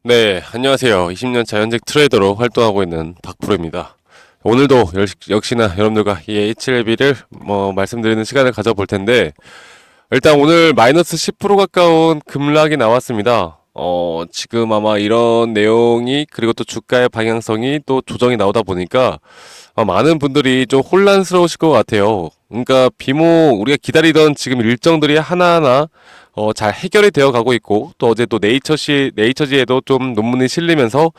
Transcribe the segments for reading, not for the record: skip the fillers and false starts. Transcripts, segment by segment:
네, 안녕하세요. 20년 차 현직 트레이더로 활동하고 있는 박프로입니다. 오늘도 역시나 여러분들과 이 HLB를 말씀드리는 시간을 가져볼 텐데, 일단 오늘 마이너스 10% 가까운 급락이 나왔습니다. 지금 아마 이런 내용이, 그리고 또 주가의 방향성이 또 조정이 나오다 보니까 많은 분들이 좀 혼란스러우실 것 같아요. 그러니까 비모 우리가 기다리던 지금 일정들이 하나하나 잘 해결이 되어 가고 있고, 또 어제 또 네이처지에도 좀 논문이 실리면서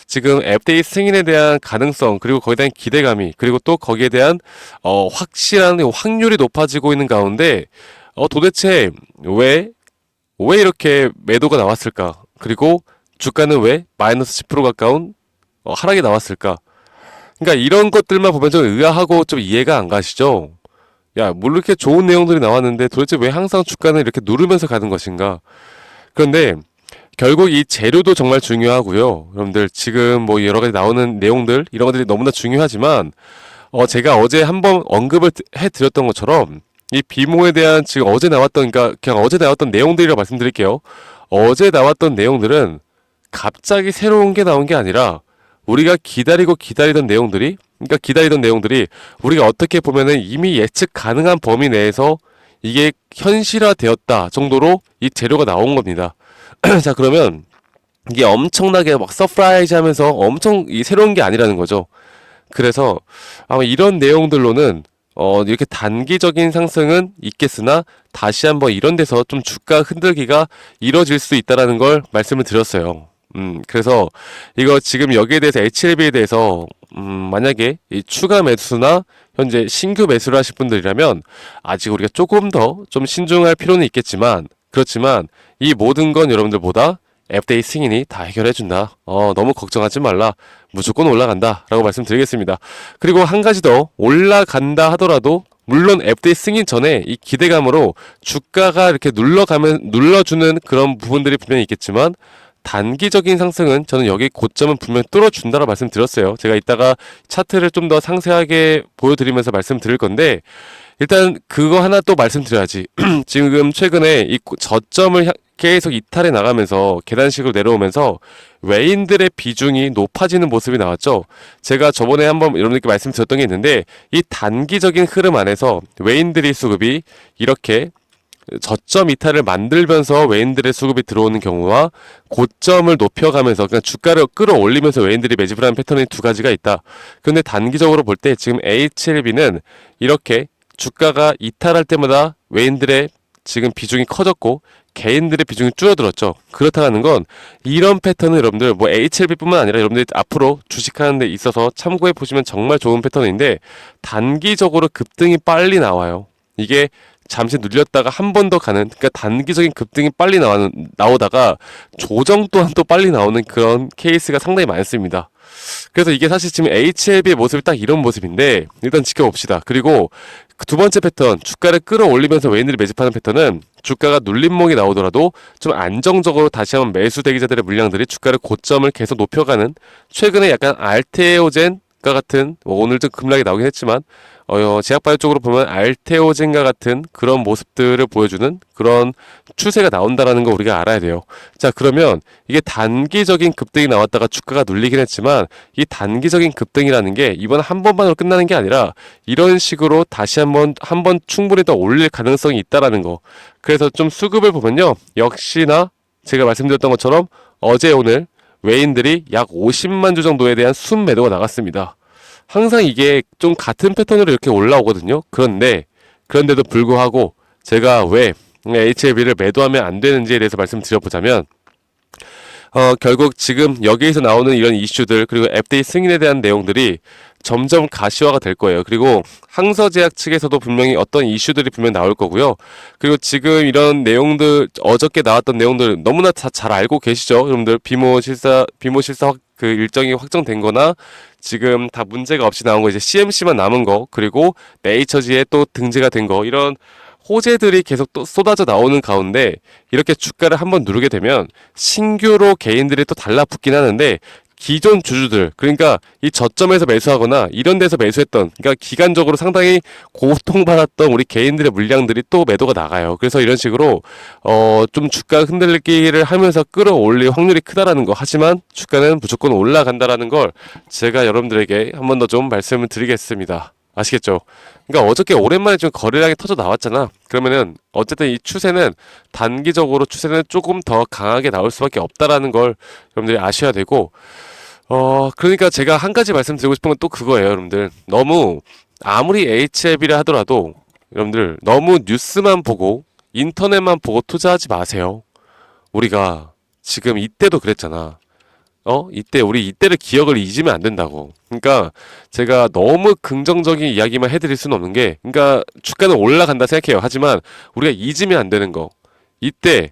지금 FDA 승인에 대한 가능성, 그리고 거기에 대한 기대감이, 그리고 또 거기에 대한 확실한 확률이 높아지고 있는 가운데 도대체 왜 이렇게 매도가 나왔을까? 그리고 주가는 왜 마이너스 10% 가까운 하락이 나왔을까? 그러니까 이런 것들만 보면 좀 의아하고 좀 이해가 안 가시죠? 야, 물론 이렇게 좋은 내용들이 나왔는데 도대체 왜 항상 주가는 이렇게 누르면서 가는 것인가? 그런데 결국 이 재료도 정말 중요하고요. 여러분들 지금 뭐 여러 가지 나오는 내용들 이런 것들이 너무나 중요하지만 제가 어제 한번 언급을 해드렸던 것처럼 이 비모에 대한 지금 어제 나왔던 그러니까 그냥 어제 나왔던 내용들이라고 말씀드릴게요. 어제 나왔던 내용들은 갑자기 새로운 게 나온 게 아니라 우리가 기다리던 내용들이, 그러니까 기다리던 내용들이 우리가 어떻게 보면은 이미 예측 가능한 범위 내에서 이게 현실화되었다 정도로 이 재료가 나온 겁니다. 자, 그러면 이게 엄청나게 막 서프라이즈 하면서 엄청 이 새로운 게 아니라는 거죠. 그래서 아마 이런 내용들로는 이렇게 단기적인 상승은 있겠으나 다시 한번 이런 데서 좀 주가 흔들기가 이뤄질 수 있다라는 걸 말씀을 드렸어요. 그래서 이거 지금 여기에 대해서 HLB에 대해서 만약에 이 추가 매수나 현재 신규 매수를 하실 분들이라면 아직 우리가 조금 더 좀 신중할 필요는 있겠지만, 그렇지만 이 모든 건 여러분들보다 FDA 승인이 다 해결해준다. 너무 걱정하지 말라. 무조건 올라간다. 라고 말씀드리겠습니다. 그리고 한 가지 더, 올라간다 하더라도 물론 FDA 승인 전에 이 기대감으로 주가가 이렇게 눌러주는 그런 부분들이 분명히 있겠지만, 단기적인 상승은 저는 여기 고점은 분명히 뚫어준다고 말씀드렸어요. 제가 이따가 차트를 좀 더 상세하게 보여드리면서 말씀드릴 건데, 일단 그거 하나 또 말씀드려야지. 지금 최근에 이 저점을 계속 이탈해 나가면서 계단식으로 내려오면서 외인들의 비중이 높아지는 모습이 나왔죠. 제가 저번에 한번 여러분들께 말씀드렸던 게 있는데, 이 단기적인 흐름 안에서 외인들의 수급이 이렇게 저점 이탈을 만들면서 외인들의 수급이 들어오는 경우와 고점을 높여가면서 그냥 주가를 끌어올리면서 외인들이 매집을 하는 패턴이 두 가지가 있다. 그런데 단기적으로 볼 때 지금 HLB는 이렇게 주가가 이탈할 때마다 외인들의 지금 비중이 커졌고 개인들의 비중이 줄어들었죠. 그렇다는 건 이런 패턴은 여러분들 뭐 HLB뿐만 아니라 여러분들이 앞으로 주식하는 데 있어서 참고해 보시면 정말 좋은 패턴인데, 단기적으로 급등이 빨리 나와요. 이게 잠시 눌렸다가 한 번 더 가는, 그러니까 단기적인 급등이 빨리 나오다가 조정 또한 또 빨리 나오는 그런 케이스가 상당히 많습니다. 그래서 이게 사실 지금 HLB의 모습이 딱 이런 모습인데, 일단 지켜봅시다. 그리고 두 번째 패턴, 주가를 끌어올리면서 외인들이 매집하는 패턴은 주가가 눌림목이 나오더라도 좀 안정적으로 다시 한번 매수 대기자들의 물량들이 주가를 고점을 계속 높여가는, 최근에 약간 알테오젠과 같은, 오늘도 급락이 나오긴 했지만 제약바이오 쪽으로 보면 알테오젠과 같은 그런 모습들을 보여주는 그런 추세가 나온다라는 거 우리가 알아야 돼요. 자, 그러면 이게 단기적인 급등이 나왔다가 주가가 눌리긴 했지만, 이 단기적인 급등이라는 게 이번 한 번만으로 끝나는 게 아니라 이런 식으로 다시 한 번 충분히 더 올릴 가능성이 있다라는 거. 그래서 좀 수급을 보면요, 역시나 제가 말씀드렸던 것처럼 어제 오늘 외인들이 약 50만 주 정도에 대한 순매도가 나갔습니다. 항상 이게 좀 같은 패턴으로 이렇게 올라오거든요. 그런데도 불구하고 제가 왜 HLB를 매도하면 안 되는지에 대해서 말씀드려보자면, 결국 지금 여기에서 나오는 이런 이슈들, 그리고 FDA 승인에 대한 내용들이 점점 가시화가 될 거예요. 그리고 항서제약 측에서도 분명히 어떤 이슈들이 분명히 나올 거고요. 그리고 지금 이런 내용들, 어저께 나왔던 내용들 너무나 다 잘 알고 계시죠? 여러분들 비모 실사 그 일정이 확정된 거나 지금 다 문제가 없이 나온 거, 이제 CMC만 남은 거, 그리고 네이처지에 또 등재가 된 거, 이런 호재들이 계속 또 쏟아져 나오는 가운데 이렇게 주가를 한번 누르게 되면 신규로 개인들이 또 달라붙긴 하는데, 기존 주주들, 그러니까 이 저점에서 매수하거나 이런 데서 매수했던, 그러니까 기간적으로 상당히 고통받았던 우리 개인들의 물량들이 또 매도가 나가요. 그래서 이런 식으로 좀 주가 흔들리기를 하면서 끌어올릴 확률이 크다라는 거. 하지만 주가는 무조건 올라간다라는 걸 제가 여러분들에게 한 번 더 좀 말씀을 드리겠습니다. 아시겠죠? 그러니까 어저께 오랜만에 좀 거래량이 터져 나왔잖아. 그러면은 어쨌든 이 추세는 단기적으로 추세는 조금 더 강하게 나올 수밖에 없다라는 걸 여러분들이 아셔야 되고, 그러니까 제가 한 가지 말씀드리고 싶은 건 또 그거예요, 여러분들. 너무 아무리 HLB라 하더라도 여러분들 너무 뉴스만 보고 인터넷만 보고 투자하지 마세요. 우리가 지금 이때도 그랬잖아. 이때 우리 이때를 기억을 잊으면 안 된다고. 그러니까 제가 너무 긍정적인 이야기만 해드릴 수는 없는 게, 그러니까 주가는 올라간다 생각해요. 하지만 우리가 잊으면 안 되는 거. 이때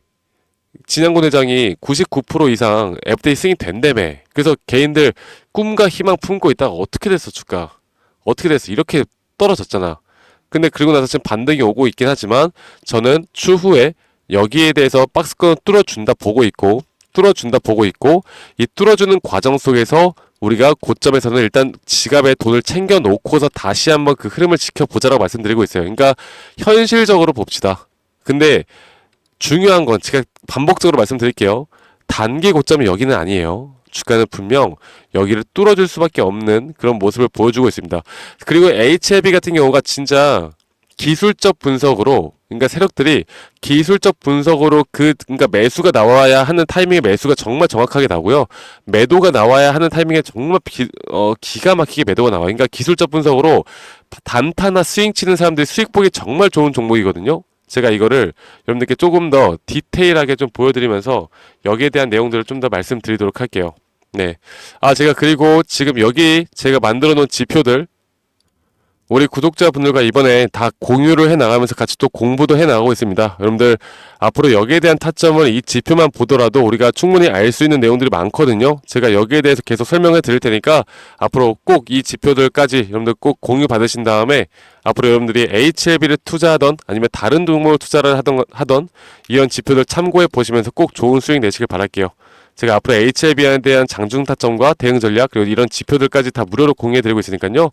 진양곤 회장이 99% 이상 FTA 승인 된다며. 그래서 개인들 꿈과 희망 품고 있다가 어떻게 됐어, 주가? 어떻게 됐어? 이렇게 떨어졌잖아. 근데 그리고 나서 지금 반등이 오고 있긴 하지만 저는 추후에 여기에 대해서 박스권을 뚫어준다 보고 있고, 이 뚫어주는 과정 속에서 우리가 고점에서는 일단 지갑에 돈을 챙겨 놓고서 다시 한번 그 흐름을 지켜보자라고 말씀드리고 있어요. 그러니까 현실적으로 봅시다. 근데 중요한 건 제가 반복적으로 말씀드릴게요. 단기 고점이 여기는 아니에요. 주가는 분명 여기를 뚫어줄 수밖에 없는 그런 모습을 보여주고 있습니다. 그리고 HLB 같은 경우가 진짜 기술적 분석으로, 그러니까 세력들이 기술적 분석으로 그러니까 매수가 나와야 하는 타이밍에 매수가 정말 정확하게 나고요. 매도가 나와야 하는 타이밍에 정말 기가 막히게 매도가 나와요. 그러니까 기술적 분석으로 단타나 스윙 치는 사람들이 수익 보기 정말 좋은 종목이거든요. 제가 이거를 여러분들께 조금 더 디테일하게 좀 보여드리면서 여기에 대한 내용들을 좀 더 말씀드리도록 할게요. 네. 제가 그리고 지금 여기 제가 만들어 놓은 지표들, 우리 구독자분들과 이번에 다 공유를 해 나가면서 같이 또 공부도 해 나가고 있습니다. 여러분들 앞으로 여기에 대한 타점을 이 지표만 보더라도 우리가 충분히 알 수 있는 내용들이 많거든요. 제가 여기에 대해서 계속 설명해 드릴 테니까 앞으로 꼭 이 지표들까지 여러분들 꼭 공유 받으신 다음에 앞으로 여러분들이 HLB를 투자하던 아니면 다른 종목을 투자를 하던 이런 지표들 참고해 보시면서 꼭 좋은 수익 내시길 바랄게요. 제가 앞으로 HLB에 대한 장중 타점과 대응 전략, 그리고 이런 지표들까지 다 무료로 공유해드리고 있으니까요.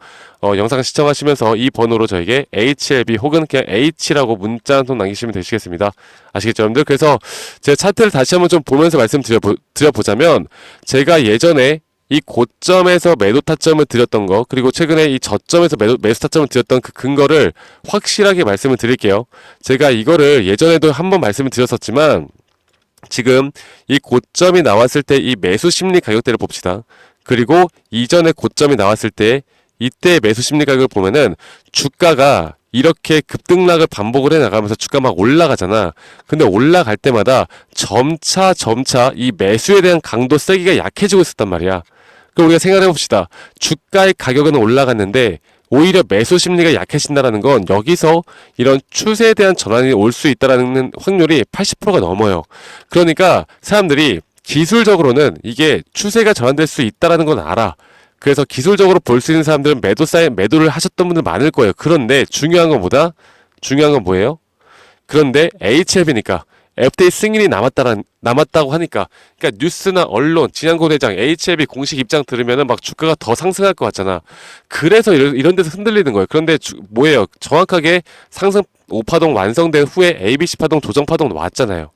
영상 시청하시면서 이 번호로 저에게 HLB 혹은 그냥 H라고 문자 한 통 남기시면 되시겠습니다. 아시겠죠, 여러분들? 그래서 제 차트를 다시 한번 좀 보면서 말씀드려보자면, 제가 예전에 이 고점에서 매도 타점을 드렸던 거, 그리고 최근에 이 저점에서 매수 타점을 드렸던 그 근거를 확실하게 말씀을 드릴게요. 제가 이거를 예전에도 한번 말씀을 드렸었지만, 지금 이 고점이 나왔을 때 이 매수 심리 가격대를 봅시다. 그리고 이전에 고점이 나왔을 때 이때 매수 심리 가격을 보면은 주가가 이렇게 급등락을 반복을 해 나가면서 주가 막 올라가잖아. 근데 올라갈 때마다 점차 이 매수에 대한 강도 세기가 약해지고 있었단 말이야. 그럼 우리가 생각해 봅시다. 주가의 가격은 올라갔는데 오히려 매수 심리가 약해진다는 건 여기서 이런 추세에 대한 전환이 올 수 있다는 확률이 80%가 넘어요. 그러니까 사람들이 기술적으로는 이게 추세가 전환될 수 있다는 건 알아. 그래서 기술적으로 볼 수 있는 사람들은 매도를 하셨던 분들 많을 거예요. 그런데 중요한 건 뭐예요? 그런데 HLB니까 FTA 승인이 남았다고 하니까, 그러니까 뉴스나 언론, 진양곤 회장, HLB 공식 입장 들으면은 막 주가가 더 상승할 것 같잖아. 그래서 이런 데서 흔들리는 거예요. 그런데 뭐예요? 정확하게 상승 5파동 완성된 후에 ABC 파동, 조정 파동 왔잖아요.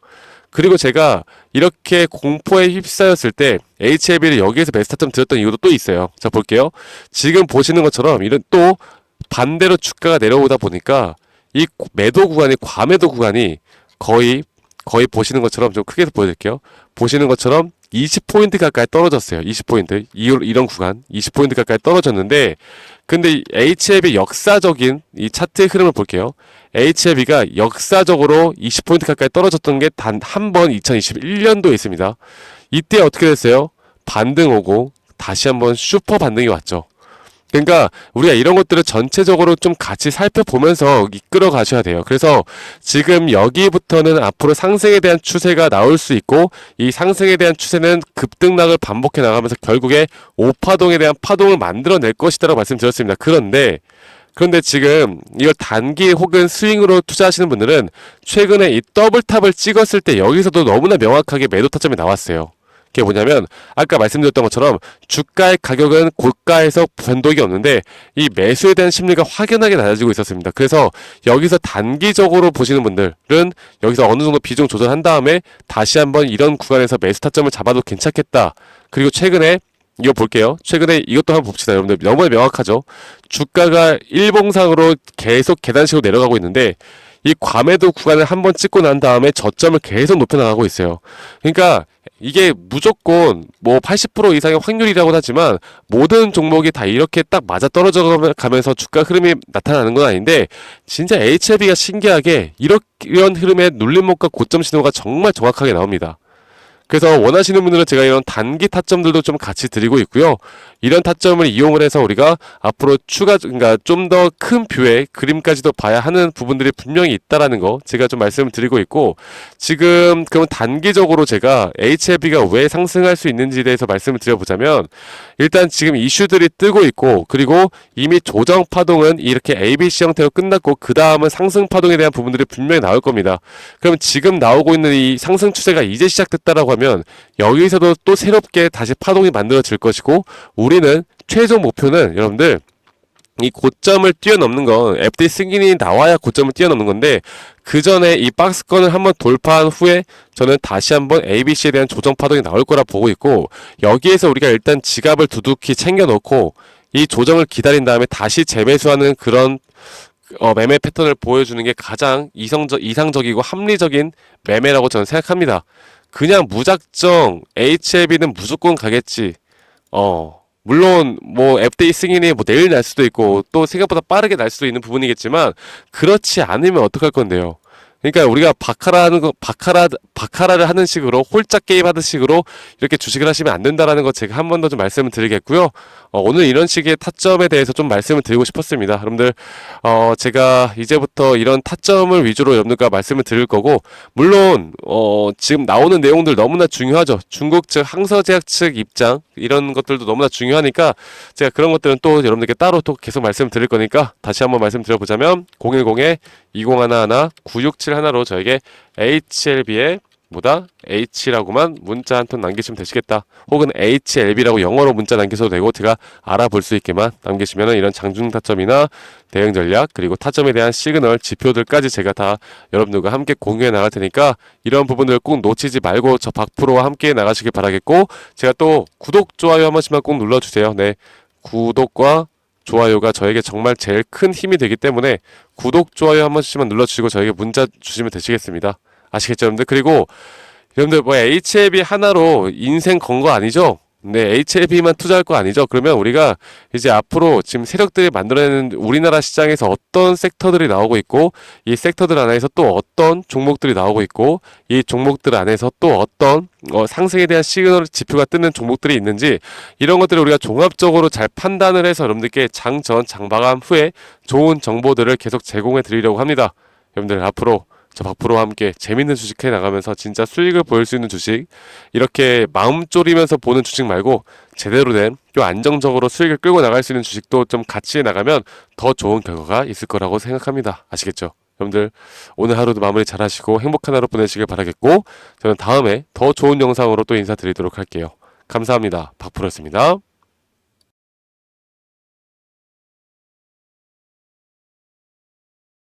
그리고 제가 이렇게 공포에 휩싸였을 때 HLB를 여기에서 매수 타점 드렸던 이유도 또 있어요. 자, 볼게요. 지금 보시는 것처럼 이런 또 반대로 주가가 내려오다 보니까 이 매도 구간이, 과매도 구간이 거의 보시는 것처럼, 좀 크게 보여드릴게요. 보시는 것처럼 20포인트 가까이 떨어졌어요. 20포인트. 이런 구간 20포인트 가까이 떨어졌는데, 근데 HLB 역사적인 이 차트의 흐름을 볼게요. HLB가 역사적으로 20포인트 가까이 떨어졌던 게 단 한 번 2021년도에 있습니다. 이때 어떻게 됐어요? 반등 오고 다시 한번 슈퍼 반등이 왔죠. 그러니까 우리가 이런 것들을 전체적으로 좀 같이 살펴보면서 이끌어 가셔야 돼요. 그래서 지금 여기부터는 앞으로 상승에 대한 추세가 나올 수 있고, 이 상승에 대한 추세는 급등락을 반복해 나가면서 결국에 5파동에 대한 파동을 만들어낼 것이다라고 말씀드렸습니다. 그런데 지금 이걸 단기 혹은 스윙으로 투자하시는 분들은 최근에 이 더블탑을 찍었을 때 여기서도 너무나 명확하게 매도 타점이 나왔어요. 그게 뭐냐면 아까 말씀드렸던 것처럼 주가의 가격은 고가에서 변동이 없는데 이 매수에 대한 심리가 확연하게 낮아지고 있었습니다. 그래서 여기서 단기적으로 보시는 분들은 여기서 어느 정도 비중 조절한 다음에 다시 한번 이런 구간에서 매수 타점을 잡아도 괜찮겠다. 그리고 최근에 이거 볼게요. 최근에 이것도 한번 봅시다. 여러분들 너무 명확하죠. 주가가 일봉상으로 계속 계단식으로 내려가고 있는데 이 과매도 구간을 한번 찍고 난 다음에 저점을 계속 높여나가고 있어요. 그러니까 이게 무조건 뭐 80% 이상의 확률이라고 하지만 모든 종목이 다 이렇게 딱 맞아 떨어져 가면서 주가 흐름이 나타나는 건 아닌데 진짜 HLB가 신기하게 이런 흐름의 눌림목과 고점 신호가 정말 정확하게 나옵니다. 그래서 원하시는 분들은 제가 이런 단기 타점들도 좀 같이 드리고 있고요. 이런 타점을 이용을 해서 우리가 앞으로 그러니까 좀 더 큰 뷰의 그림까지도 봐야 하는 부분들이 분명히 있다라는 거 제가 좀 말씀을 드리고 있고, 지금 그럼 단기적으로 제가 HLB가 왜 상승할 수 있는지에 대해서 말씀을 드려보자면, 일단 지금 이슈들이 뜨고 있고, 그리고 이미 조정 파동은 이렇게 ABC 형태로 끝났고 그 다음은 상승 파동에 대한 부분들이 분명히 나올 겁니다. 그럼 지금 나오고 있는 이 상승 추세가 이제 시작됐다라고 하면 여기서도 또 새롭게 다시 파동이 만들어질 것이고, 우리는 최종 목표는 여러분들 이 고점을 뛰어넘는 건 FD 승인이 나와야 고점을 뛰어넘는 건데, 그 전에 이 박스권을 한번 돌파한 후에 저는 다시 한번 ABC에 대한 조정 파동이 나올 거라 보고 있고, 여기에서 우리가 일단 지갑을 두둑히 챙겨놓고 이 조정을 기다린 다음에 다시 재매수하는 그런 매매 패턴을 보여주는 게 가장 이상적이고 합리적인 매매라고 저는 생각합니다. 그냥 무작정 HLB는 무조건 가겠지. 물론 뭐 FDA 승인이 뭐 내일 날 수도 있고 또 생각보다 빠르게 날 수도 있는 부분이겠지만, 그렇지 않으면 어떡할 건데요. 그러니까 우리가 바카라를 하는 식으로, 홀짝 게임 하는 식으로 이렇게 주식을 하시면 안 된다라는 거 제가 한 번 더 좀 말씀을 드리겠고요. 오늘 이런 식의 타점에 대해서 좀 말씀을 드리고 싶었습니다. 여러분들, 제가 이제부터 이런 타점을 위주로 여러분들과 말씀을 드릴 거고, 물론 지금 나오는 내용들 너무나 중요하죠. 중국 측, 항서제약 측 입장 이런 것들도 너무나 중요하니까 제가 그런 것들은 또 여러분들께 따로 또 계속 말씀 드릴 거니까 다시 한번 말씀드려보자면 010-201-9671로 저에게 HLB의 H라고만 문자 한 통 남기시면 되시겠다. 혹은 HLB라고 영어로 문자 남기셔도 되고, 제가 알아볼 수 있게만 남기시면 이런 장중 타점이나 대응 전략, 그리고 타점에 대한 시그널, 지표들까지 제가 다 여러분들과 함께 공유해 나갈 테니까 이런 부분들 꼭 놓치지 말고 저 박프로와 함께 나가시길 바라겠고, 제가 또 구독, 좋아요 한 번씩만 꼭 눌러주세요. 네, 구독과 좋아요가 저에게 정말 제일 큰 힘이 되기 때문에 구독, 좋아요 한 번씩만 눌러주시고 저에게 문자 주시면 되시겠습니다. 아시겠죠, 여러분들? 그리고 여러분들 뭐 HLB 하나로 인생 건 거 아니죠? 네, HLB만 투자할 거 아니죠? 그러면 우리가 이제 앞으로 지금 세력들이 만들어내는 우리나라 시장에서 어떤 섹터들이 나오고 있고, 이 섹터들 안에서 또 어떤 종목들이 나오고 있고, 이 종목들 안에서 또 어떤 상승에 대한 시그널 지표가 뜨는 종목들이 있는지, 이런 것들을 우리가 종합적으로 잘 판단을 해서 여러분들께 장전, 장마감 후에 좋은 정보들을 계속 제공해 드리려고 합니다. 여러분들 앞으로 저 박프로와 함께 재밌는 주식 해 나가면서 진짜 수익을 보일 수 있는 주식, 이렇게 마음 졸이면서 보는 주식 말고 제대로 된 좀 안정적으로 수익을 끌고 나갈 수 있는 주식도 좀 같이 해 나가면 더 좋은 결과가 있을 거라고 생각합니다. 아시겠죠? 여러분들 오늘 하루도 마무리 잘 하시고 행복한 하루 보내시길 바라겠고, 저는 다음에 더 좋은 영상으로 또 인사드리도록 할게요. 감사합니다. 박프로였습니다.